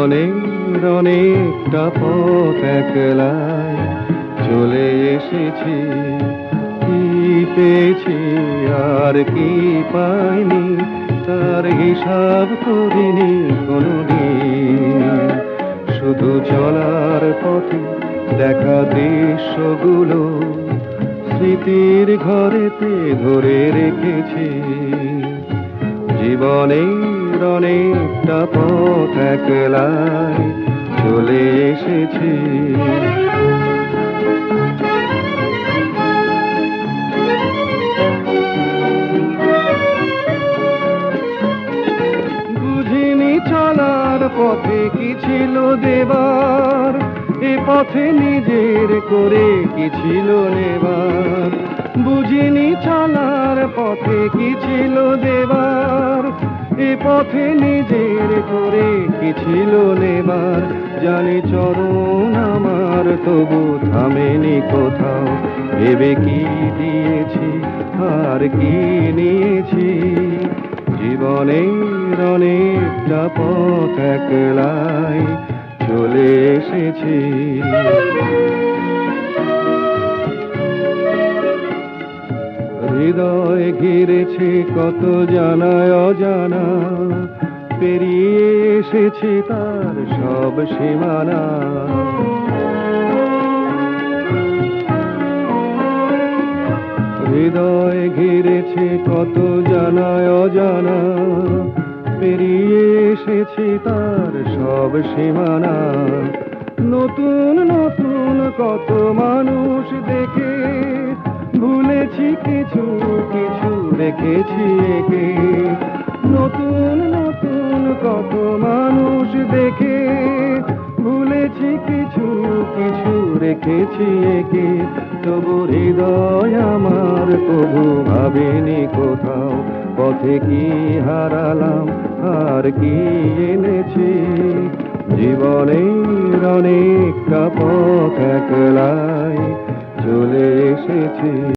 জীবনের অনেকটা পথ একলাই চলে এসেছি। কি পেয়েছি আর কি পাইনি তার হিসাব করিনি কোনদিন। শুধু চলার পথে দেখা দৃশ্যগুলো স্মৃতির ঘরেতে ধরে রেখেছি। জীবনের অনেকটা পথ একলাই চলে এসেছি। বুঝিনি চলার পথে কি ছিল দেবার, এ পথে নিজের করে কি ছিল নেবার। বুঝিনি চলার পথে কি ছিল দেবার, এ পথে নিজের করে কি ছিল নেবার। জানি চরণ আমার তবু থামেনি কোথাও, ভেবে কি দিয়েছি আর কি নিয়েছি। জীবনের অনেকটা পথ একলাই চলে এসেছি। হৃদয় ঘিরেছে কত জানা অজানা, পেরিয়ে এসেছি তার সব সীমানা। হৃদয় ঘিরেছে কত জানা অজানা, পেরিয়ে এসেছি তার সব সীমানা। নতুন নতুন কত মানুষ দেখে ভুলেছি কিছু কিছু রেখেছি একে। নতুন নতুন কত মানুষ দেখে ভুলেছি কিছু কিছু রেখেছি একে। তবু হৃদয় আমার কবু ভাবেনি কোথাও, পথে কি হারালাম আর কি এনেছি। জীবনের অনেকটা পথ একলাই চলে এসেছি।